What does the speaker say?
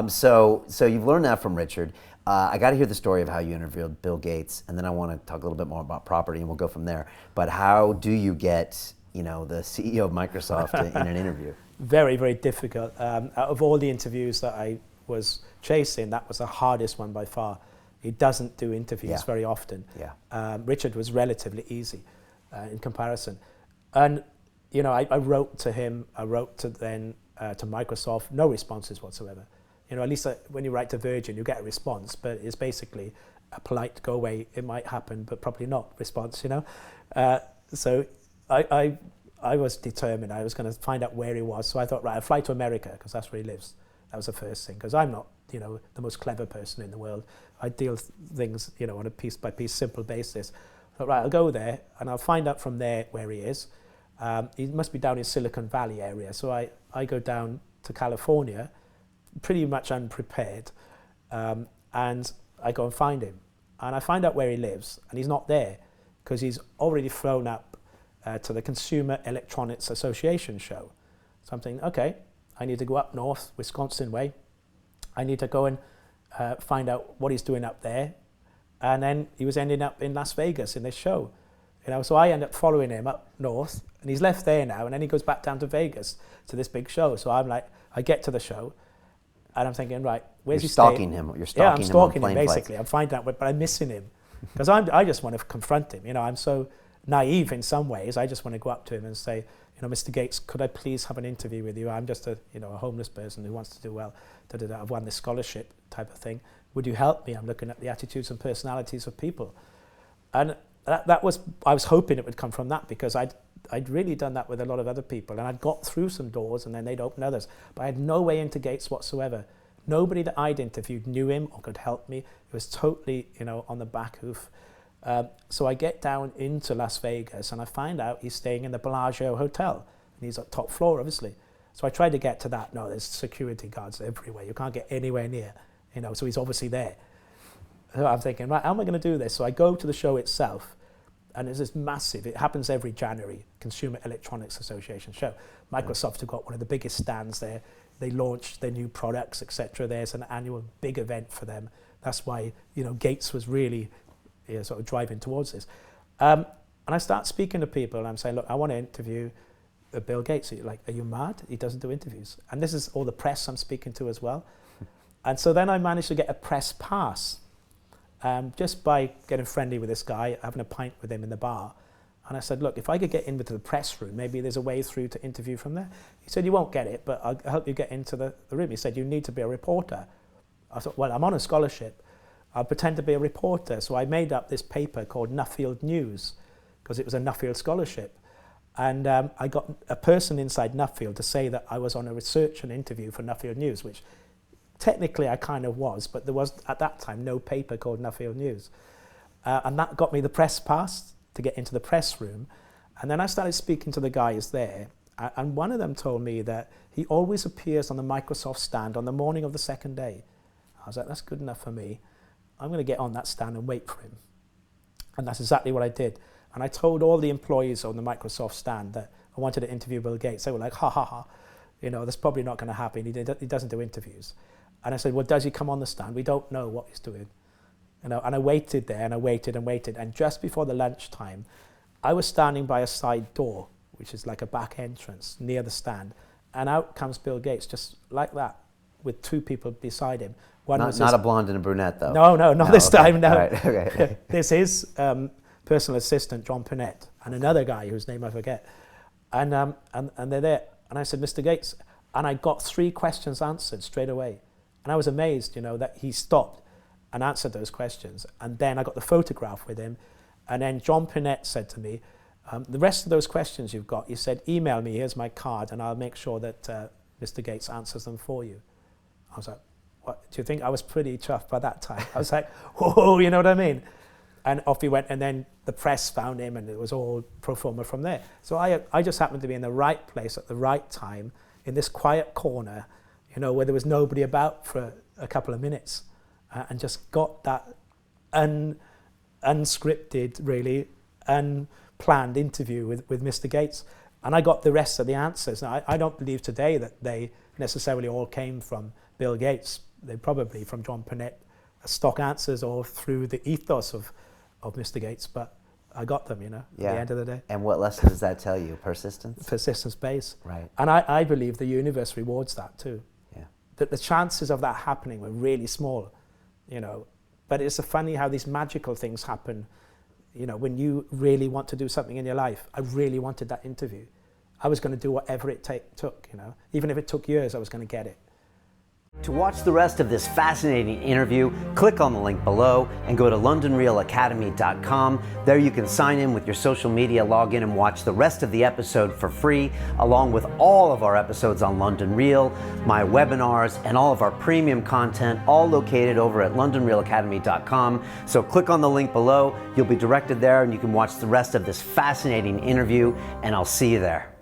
So you've learned that from Richard. I got to hear the story of how you interviewed Bill Gates, and then I want to talk a little bit more about property, and we'll go from there. But how do you get, the CEO of Microsoft in an interview? Very, very difficult. Out of all the interviews that I was chasing, that was the hardest one by far. He doesn't do interviews very often. Richard was relatively easy in comparison. And, I wrote to him, I wrote to Microsoft, no responses whatsoever. At least when you write to Virgin, you get a response, but it's basically a polite go away, it might happen, but probably not response, So I was determined. I was going to find out where he was. So I thought, right, I'll fly to America because that's where he lives. That was the first thing, because I'm not, the most clever person in the world. I deal things, on a piece by piece, simple basis. I thought, right, I'll go there and I'll find out from there where he is. He must be down in Silicon Valley area. So I go down to California, pretty much unprepared, and I go and find him. And I find out where he lives, and he's not there because he's already flown up to the Consumer Electronics Association show. So I'm thinking, okay, I need to go up north, Wisconsin way. I need to go and find out what he's doing up there. And then he was ending up in Las Vegas in this show. So I end up following him up north, and he's left there now, and then he goes back down to Vegas to this big show. So I'm like, I get to the show, and I'm thinking, right, where's he staying? You're stalking him. I'm stalking him basically. Flights. I'm finding out, but I'm missing him because I just want to confront him. I'm so naive in some ways. I just want to go up to him and say, Mr. Gates, could I please have an interview with you? I'm just a homeless person who wants to do well. I've won this scholarship type of thing. Would you help me? I'm looking at the attitudes and personalities of people, and I was hoping it would come from that, because I'd really done that with a lot of other people, and I'd got through some doors and then they'd open others, but I had no way into Gates whatsoever. Nobody that I'd interviewed knew him or could help me. It was totally, on the back hoof. So I get down into Las Vegas and I find out he's staying in the Bellagio Hotel, and he's at top floor, obviously. So I tried to get to that. No, there's security guards everywhere. You can't get anywhere near, so he's obviously there. So I'm thinking, right, how am I going to do this? So I go to the show itself, and it's this massive, it happens every January, Consumer Electronics Association show. Microsoft have got one of the biggest stands there. They launch their new products, etc. There's an annual big event for them. That's why, Gates was really sort of driving towards this. And I start speaking to people, and I'm saying, look, I want to interview Bill Gates. Are you mad? He doesn't do interviews. And this is all the press I'm speaking to as well. And so then I managed to get a press pass. Just by getting friendly with this guy, having a pint with him in the bar. And I said, look, if I could get into the press room, maybe there's a way through to interview from there. He said, you won't get it, but I'll help you get into the room. He said, you need to be a reporter. I thought, well, I'm on a scholarship. I'll pretend to be a reporter. So I made up this paper called Nuffield News, because it was a Nuffield scholarship. And I got a person inside Nuffield to say that I was on a research and interview for Nuffield News, which technically I kind of was, but there was at that time no paper called Nuffield News. And that got me the press pass to get into the press room. And then I started speaking to the guys there, and one of them told me that he always appears on the Microsoft stand on the morning of the second day. I was like, that's good enough for me. I'm going to get on that stand and wait for him. And that's exactly what I did. And I told all the employees on the Microsoft stand that I wanted to interview Bill Gates. They were like, ha, ha, ha. That's probably not going to happen. He doesn't do interviews. And I said, well, does he come on the stand? We don't know what he's doing. And I waited there, and I waited and waited. And just before the lunchtime, I was standing by a side door, which is like a back entrance near the stand. And out comes Bill Gates, just like that, with two people beside him. Not a blonde and a brunette, though. No, not this time, no. Right, okay. This is personal assistant, John Pinette, and another guy whose name I forget. And they're there. And I said, Mr. Gates, and I got 3 questions answered straight away. And I was amazed, that he stopped and answered those questions. And then I got the photograph with him. And then John Pinette said to me, the rest of those questions you've got, he said, email me, here's my card, and I'll make sure that Mr. Gates answers them for you. I was like, what? Do you think I was pretty chuffed by that time? I was like, whoa, you know what I mean? And off he went, and then the press found him, and it was all pro forma from there. So I just happened to be in the right place at the right time, in this quiet corner, where there was nobody about for a couple of minutes, and just got that unscripted, really, unplanned interview with Mr. Gates. And I got the rest of the answers. Now, I don't believe today that they necessarily all came from Bill Gates, they probably from John Pinette, stock answers or through the ethos of Mr. Gates, but I got them, at the end of the day. And what lesson does that tell you? Persistence? Persistence base. Right. And I believe the universe rewards that too. Yeah. That the chances of that happening were really small, But it's funny how these magical things happen, when you really want to do something in your life. I really wanted that interview. I was going to do whatever it took, Even if it took years, I was going to get it. To watch the rest of this fascinating interview, click on the link below and go to londonrealacademy.com. There you can sign in with your social media login and watch the rest of the episode for free, along with all of our episodes on London Real, my webinars, and all of our premium content, all located over at londonrealacademy.com. So click on the link below, you'll be directed there and you can watch the rest of this fascinating interview, and I'll see you there.